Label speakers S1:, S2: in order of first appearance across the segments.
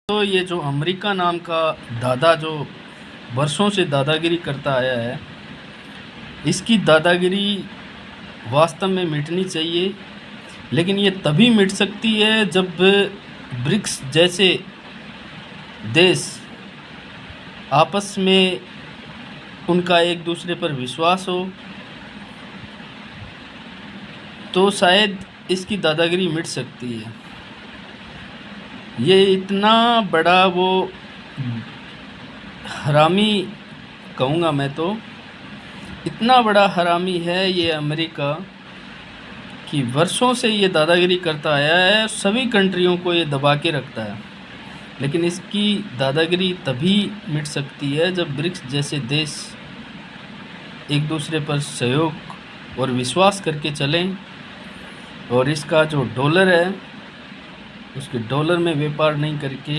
S1: तो ये जो अमेरिका नाम का दादा जो वर्षों से दादागिरी करता आया है, इसकी दादागिरी वास्तव में मिटनी चाहिए। लेकिन ये तभी मिट सकती है जब ब्रिक्स जैसे देश आपस में उनका एक दूसरे पर विश्वास हो, तो शायद इसकी दादागिरी मिट सकती है। ये इतना बड़ा वो हरामी कहूँगा मैं तो, इतना बड़ा हरामी है ये अमेरिका कि वर्षों से ये दादागिरी करता आया है, सभी कंट्रियों को ये दबा के रखता है। लेकिन इसकी दादागिरी तभी मिट सकती है जब ब्रिक्स जैसे देश एक दूसरे पर सहयोग और विश्वास करके चलें, और इसका जो डॉलर है उसके डॉलर में व्यापार नहीं करके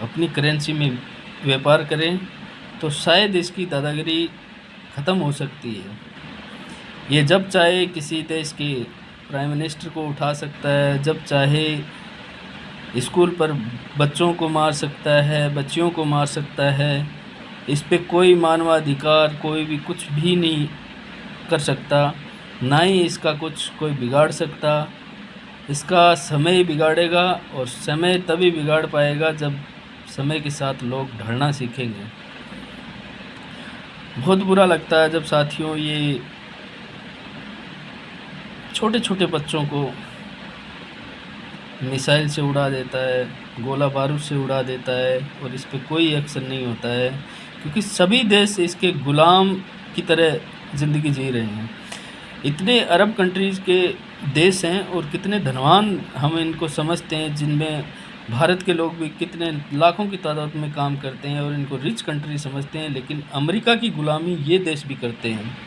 S1: अपनी करेंसी में व्यापार करें, तो शायद इसकी दादागिरी ख़त्म हो सकती है। ये जब चाहे किसी देश के प्राइम मिनिस्टर को उठा सकता है, जब चाहे स्कूल पर बच्चों को मार सकता है, बच्चियों को मार सकता है। इस पे कोई मानवाधिकार कोई भी कुछ भी नहीं कर सकता, ना ही इसका कुछ कोई बिगाड़ सकता। इसका समय बिगाड़ेगा, और समय तभी बिगाड़ पाएगा जब समय के साथ लोग ढलना सीखेंगे। बहुत बुरा लगता है जब साथियों ये छोटे छोटे बच्चों को मिसाइल से उड़ा देता है, गोला बारूद से उड़ा देता है, और इस पे कोई एक्शन नहीं होता है, क्योंकि सभी देश इसके गुलाम की तरह ज़िंदगी जी रहे हैं। इतने अरब कंट्रीज़ के देश हैं और कितने धनवान हम इनको समझते हैं, जिनमें भारत के लोग भी कितने लाखों की तादाद में काम करते हैं और इनको रिच कंट्री समझते हैं, लेकिन अमेरिका की गुलामी ये देश भी करते हैं।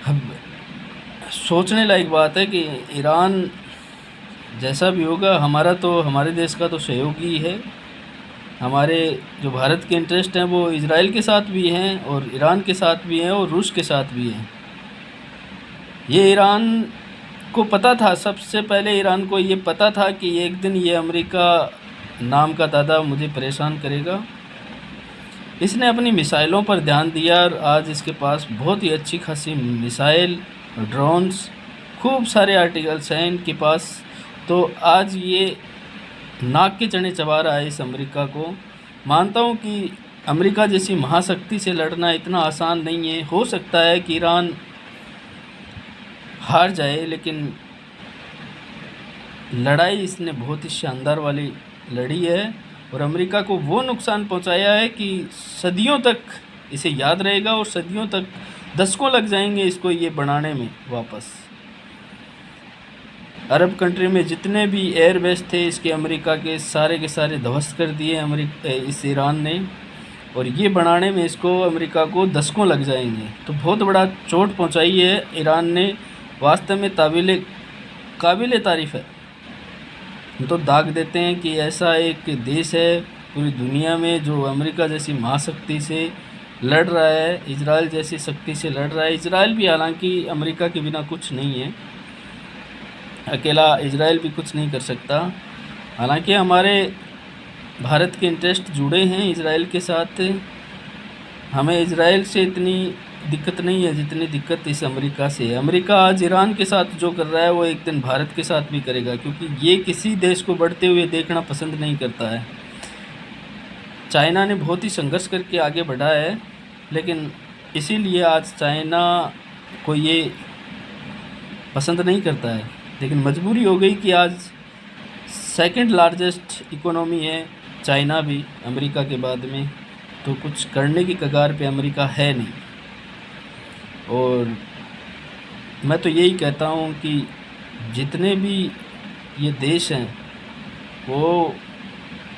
S1: अब सोचने लायक बात है कि ईरान जैसा भी होगा, हमारे देश का तो सहयोगी है। हमारे जो भारत के इंटरेस्ट हैं वो इजराइल के साथ भी हैं, और ईरान के साथ भी हैं, और रूस के साथ भी हैं। ये ईरान को पता था, सबसे पहले ईरान को ये पता था कि एक दिन ये अमेरिका नाम का दादा मुझे परेशान करेगा। इसने अपनी मिसाइलों पर ध्यान दिया, और आज इसके पास बहुत ही अच्छी खासी मिसाइल, ड्रोन्स, खूब सारे आर्टिकल्स हैं इनके पास। तो आज ये नाक के चने चबा रहा है इस अमेरिका को। मानता हूँ कि अमेरिका जैसी महाशक्ति से लड़ना इतना आसान नहीं है। हो सकता है कि ईरान हार जाए, लेकिन लड़ाई इसने बहुत ही शानदार वाली लड़ी है, और अमेरिका को वो नुकसान पहुंचाया है कि सदियों तक इसे याद रहेगा, और सदियों तक दशकों लग जाएंगे इसको ये बनाने में वापस। अरब कंट्री में जितने भी एयरबेस थे इसके अमेरिका के सारे ध्वस्त कर दिए इस ईरान ने, और ये बनाने में इसको अमेरिका को दशकों लग जाएंगे। तो बहुत बड़ा चोट पहुंचाई है ईरान ने, वास्तव में काबिल तारीफ़ है। हम तो दाग देते हैं कि ऐसा एक देश है पूरी दुनिया में जो अमेरिका जैसी महाशक्ति से लड़ रहा है, इजराइल जैसी शक्ति से लड़ रहा है। इजराइल भी हालांकि अमेरिका के बिना कुछ नहीं है, अकेला इजराइल भी कुछ नहीं कर सकता। हालांकि हमारे भारत के इंटरेस्ट जुड़े हैं इजराइल के साथ। हमें इजराइल से इतनी दिक्कत नहीं है जितनी दिक्कत इस अमेरिका से है। अमेरिका आज ईरान के साथ जो कर रहा है वो एक दिन भारत के साथ भी करेगा, क्योंकि ये किसी देश को बढ़ते हुए देखना पसंद नहीं करता है। चाइना ने बहुत ही संघर्ष करके आगे बढ़ा है, लेकिन इसीलिए आज चाइना को ये पसंद नहीं करता है। लेकिन मजबूरी हो गई कि आज सेकंड लार्जेस्ट इकोनॉमी है चाइना भी अमेरिका के बाद में, तो कुछ करने की कगार पे अमेरिका है नहीं। और मैं तो यही कहता हूँ कि जितने भी ये देश हैं वो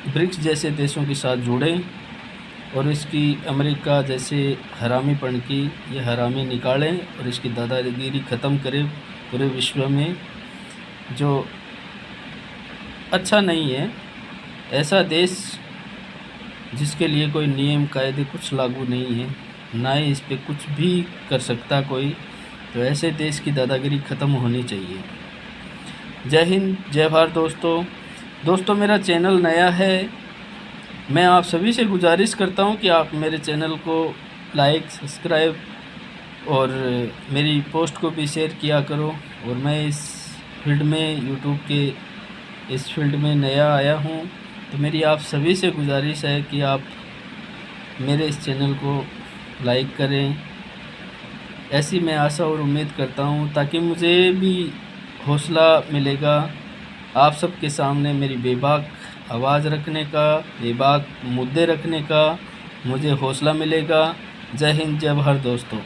S1: ब्रिक्स जैसे देशों के साथ जुड़ें, और इसकी अमेरिका जैसे हरामीपन की ये हरामी निकालें, और इसकी दादागिरी ख़त्म करें पूरे विश्व में, जो अच्छा नहीं है। ऐसा देश जिसके लिए कोई नियम कायदे कुछ लागू नहीं है, ना ही इस पे कुछ भी कर सकता कोई, तो ऐसे देश की दादागिरी ख़त्म होनी चाहिए। जय हिंद, जय भारत दोस्तों। दोस्तों मेरा चैनल नया है, मैं आप सभी से गुजारिश करता हूं कि आप मेरे चैनल को लाइक, सब्सक्राइब और मेरी पोस्ट को भी शेयर किया करो। और मैं इस फील्ड में, यूट्यूब के इस फील्ड में नया आया हूं, तो मेरी आप सभी से गुजारिश है कि आप मेरे इस चैनल को लाइक करें। ऐसी मैं आशा और उम्मीद करता हूं, ताकि मुझे भी हौसला मिलेगा आप सबके सामने मेरी बेबाक आवाज़ रखने का, बेबाक मुद्दे रखने का मुझे हौसला मिलेगा। जय हिंद, जय भारत दोस्तों।